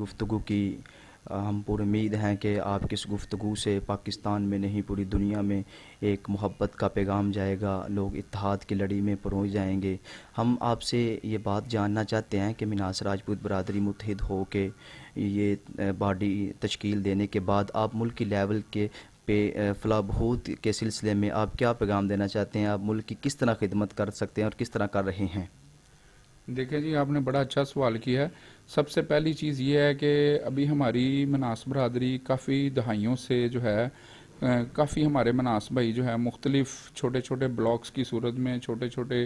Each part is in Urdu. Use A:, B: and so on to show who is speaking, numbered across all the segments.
A: گفتگو کی ہم پر امید ہیں کہ آپ کی اس گفتگو سے پاکستان میں نہیں پوری دنیا میں ایک محبت کا پیغام جائے گا، لوگ اتحاد کی لڑی میں پروئے جائیں گے۔ ہم آپ سے یہ بات جاننا چاہتے ہیں کہ مناس راجپوت برادری متحد ہو کے یہ باڈی تشکیل دینے کے بعد آپ ملکی لیول کے پہ فلاح بہبود کے سلسلے میں آپ کیا پیغام دینا چاہتے ہیں؟ آپ ملک کی کس طرح خدمت کر سکتے ہیں اور کس طرح کر رہے ہیں؟
B: دیکھیں جی، آپ نے بڑا اچھا سوال کیا ہے۔ سب سے پہلی چیز یہ ہے کہ ابھی ہماری مناس برادری کافی دہائیوں سے جو ہے کافی ہمارے مناس بھائی جو ہے مختلف چھوٹے چھوٹے بلاکس کی صورت میں، چھوٹے چھوٹے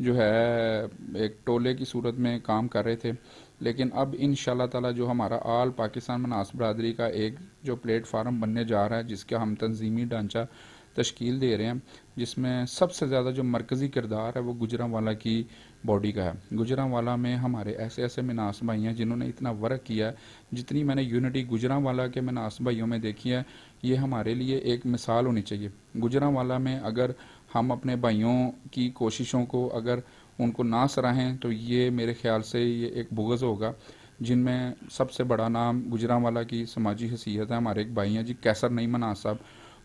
B: جو ہے ایک ٹولے کی صورت میں کام کر رہے تھے، لیکن اب ان شاء اللہ تعالیٰ جو ہمارا آل پاکستان مناس برادری کا ایک جو پلیٹ فارم بننے جا رہا ہے، جس کا ہم تنظیمی ڈھانچہ تشکیل دے رہے ہیں، جس میں سب سے زیادہ جو مرکزی کردار ہے وہ گجرانوالہ کی باڈی کا ہے۔ گجرانوالہ میں ہمارے ایسے ایسے مناس بھائی ہیں جنہوں نے اتنا ورک کیا ہے، جتنی میں نے یونٹی گجرانوالہ کے مناس بھائیوں میں دیکھی ہے، یہ ہمارے لیے ایک مثال ہونی چاہیے۔ گجرانوالہ میں اگر ہم اپنے بھائیوں کی کوششوں کو اگر ان کو نہ سراہیں تو یہ میرے خیال سے یہ ایک بغض ہوگا۔ جن میں سب سے بڑا نام گجرانوالہ کی سماجی حیثیت ہے، ہمارے ایک بھائی ہیں جی کیسر نئی مناس صاحب،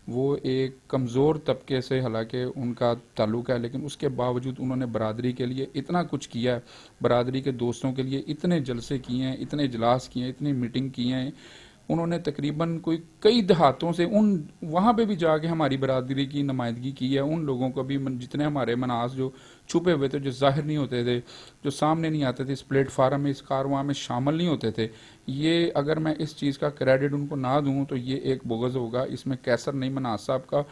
B: وہ ایک کمزور طبقے سے حالانکہ ان کا تعلق ہے، لیکن اس کے باوجود انہوں نے برادری کے لیے اتنا کچھ کیا ہے، برادری کے دوستوں کے لیے اتنے جلسے کیے ہیں، اتنے اجلاس کیے ہیں، اتنی میٹنگ کی ہیں۔ انہوں نے تقریباً کوئی کئی دہاتوں سے وہاں پہ بھی جا کے ہماری برادری کی نمائندگی کی ہے۔ ان لوگوں کو بھی جتنے ہمارے مناس جو چھپے ہوئے تھے، جو ظاہر نہیں ہوتے تھے، جو سامنے نہیں آتے تھے، اس پلیٹ فارم میں، اس کارواں میں شامل نہیں ہوتے تھے، یہ اگر میں اس چیز کا کریڈٹ ان کو نہ دوں تو یہ ایک بغض ہوگا۔ اس میں کیسر نئی مناس صاحب کا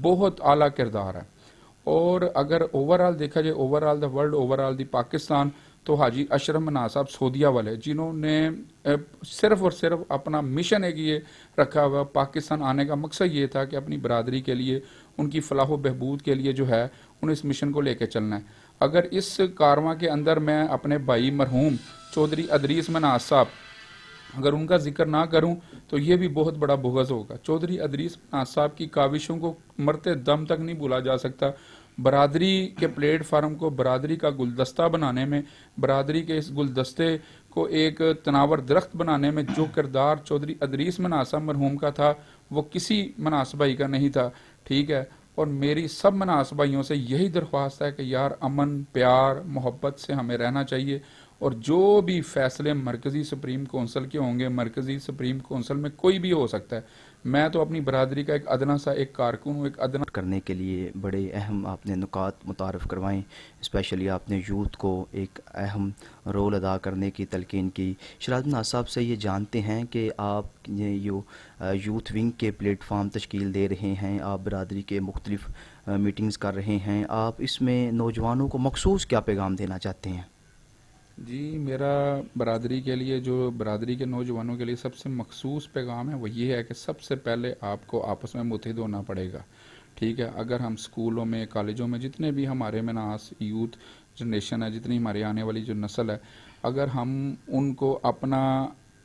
B: بہت اعلیٰ کردار ہے۔ اور اگر اوورآل دیکھا جائے، اوورآل دا ورلڈ، اوورآل دی پاکستان، تو حاجی اشرف مناس صاحب سعودیہ والے، جنہوں نے صرف اور صرف اپنا مشن ایک یہ رکھا ہوا، پاکستان آنے کا مقصد یہ تھا کہ اپنی برادری کے لیے، ان کی فلاح و بہبود کے لیے جو ہے انہیں اس مشن کو لے کے چلنا ہے۔ اگر اس کارواں کے اندر میں اپنے بھائی مرحوم چودھری ادریس مناس صاحب اگر ان کا ذکر نہ کروں تو یہ بھی بہت بڑا بغض ہوگا۔ چودھری ادریس مناس صاحب کی کاوشوں کو مرتے دم تک نہیں بھولا جا سکتا۔ برادری کے پلیٹ فارم کو برادری کا گلدستہ بنانے میں، برادری کے اس گلدستے کو ایک تناور درخت بنانے میں جو کردار چودھری ادریس مناس صاحب مرحوم کا تھا، وہ کسی مناس بھائی کا نہیں تھا، ٹھیک ہے۔ اور میری سب مناس بھائیوں سے یہی درخواست ہے کہ یار امن، پیار، محبت سے ہمیں رہنا چاہیے، اور جو بھی فیصلے مرکزی سپریم کونسل کے ہوں گے، مرکزی سپریم کونسل میں کوئی بھی ہو سکتا ہے، میں تو اپنی برادری کا ایک ادنا سا ایک کارکن ہوں، ایک ادنا
A: کرنے کے لیے بڑے اہم آپ نے نکات متعارف کروائیں، اسپیشلی آپ نے یوتھ کو ایک اہم رول ادا کرنے کی تلقین کی۔ شراز مناس صاحب سے یہ جانتے ہیں کہ آپ یوتھ ونگ کے پلیٹ فارم تشکیل دے رہے ہیں، آپ برادری کے مختلف میٹنگز کر رہے ہیں، آپ اس میں نوجوانوں کو مخصوص کیا پیغام دینا چاہتے ہیں؟
B: جی، میرا برادری کے لیے، جو برادری کے نوجوانوں کے لیے سب سے مخصوص پیغام ہے وہ یہ ہے کہ سب سے پہلے آپ کو آپس میں متحد ہونا پڑے گا، ٹھیک ہے۔ اگر ہم سکولوں میں، کالجوں میں، جتنے بھی ہمارے مناس یوتھ جنریشن ہے، جتنی ہماری آنے والی جو نسل ہے، اگر ہم ان کو اپنا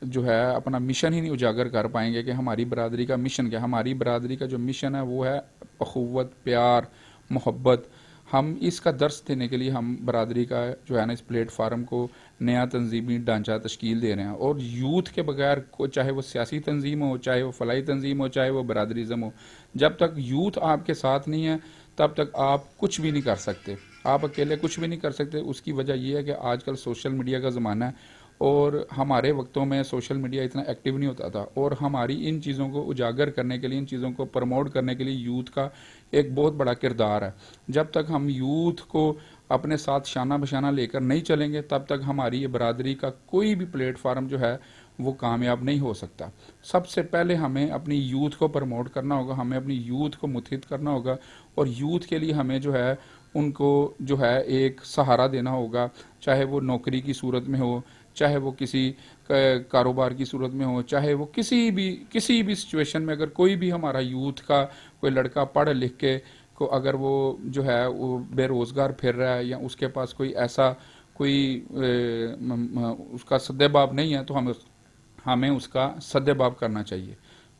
B: جو ہے اپنا مشن ہی نہیں اجاگر کر پائیں گے کہ ہماری برادری کا مشن کیا، ہماری برادری کا جو مشن ہے وہ ہے اخوت، پیار، محبت۔ ہم اس کا درس دینے کے لیے ہم برادری کا جو ہے نا اس پلیٹ فارم کو نیا تنظیمی ڈھانچہ تشکیل دے رہے ہیں، اور یوتھ کے بغیر چاہے وہ سیاسی تنظیم ہو، چاہے وہ فلاحی تنظیم ہو، چاہے وہ برادریزم ہو، جب تک یوتھ آپ کے ساتھ نہیں ہے تب تک آپ کچھ بھی نہیں کر سکتے، آپ اکیلے کچھ بھی نہیں کر سکتے۔ اس کی وجہ یہ ہے کہ آج کل سوشل میڈیا کا زمانہ ہے، اور ہمارے وقتوں میں سوشل میڈیا اتنا ایکٹیو نہیں ہوتا تھا، اور ہماری ان چیزوں کو اجاگر کرنے کے لیے، ان چیزوں کو پروموٹ کرنے کے لیے یوتھ کا ایک بہت بڑا کردار ہے۔ جب تک ہم یوتھ کو اپنے ساتھ شانہ بشانہ لے کر نہیں چلیں گے تب تک ہماری یہ برادری کا کوئی بھی پلیٹ فارم جو ہے وہ کامیاب نہیں ہو سکتا۔ سب سے پہلے ہمیں اپنی یوتھ کو پروموٹ کرنا ہوگا، ہمیں اپنی یوتھ کو متحد کرنا ہوگا، اور یوتھ کے لیے ہمیں جو ہے ان کو جو ہے ایک سہارا دینا ہوگا، چاہے وہ نوکری کی صورت میں ہو، چاہے وہ کسی کاروبار کی صورت میں ہو، چاہے وہ کسی بھی سچویشن میں، اگر کوئی بھی ہمارا یوتھ کا کوئی لڑکا پڑھ لکھ کے کو اگر وہ جو ہے وہ بے روزگار پھر رہا ہے، یا اس کے پاس کوئی ایسا کوئی اس کا سدے باب نہیں ہے، تو ہمیں اس کا سدے باب کرنا چاہیے۔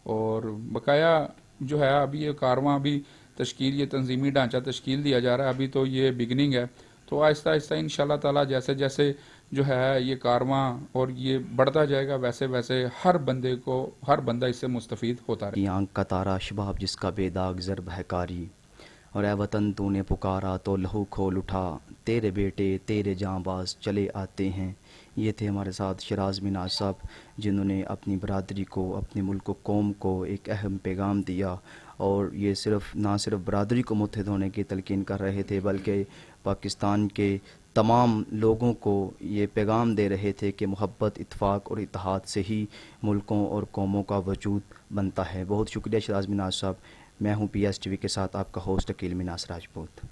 B: اور بقایا جو ہے ابھی یہ کارواں ابھی تشکیل، یہ تنظیمی ڈھانچہ تشکیل دیا جا رہا ہے، ابھی تو یہ بگننگ ہے، تو آہستہ آہستہ ان شاء اللہ تعالیٰ جیسے جیسے جو ہے یہ کارواں اور یہ بڑھتا جائے گا، ویسے ویسے ہر بندہ اس سے مستفید ہوتا رہے
A: کی آنکھ کا تارا شباب جس کا بے داغ ضرب ہے کاری، اور اے وطن تو نے پکارا تو لہو کھول اٹھا، تیرے بیٹے تیرے جاں باز چلے آتے ہیں۔ یہ تھے ہمارے ساتھ شراز مناز صاحب، جنہوں نے اپنی برادری کو، اپنے ملک و قوم کو ایک اہم پیغام دیا، اور یہ نہ صرف برادری کو متحد ہونے کی تلقین کر رہے تھے، بلکہ پاکستان کے تمام لوگوں کو یہ پیغام دے رہے تھے کہ محبت، اتفاق اور اتحاد سے ہی ملکوں اور قوموں کا وجود بنتا ہے۔ بہت شکریہ شراز مناز صاحب۔ میں ہوں پی ایس ٹی وی کے ساتھ آپ کا ہوسٹ عقیل مناس راجپوت۔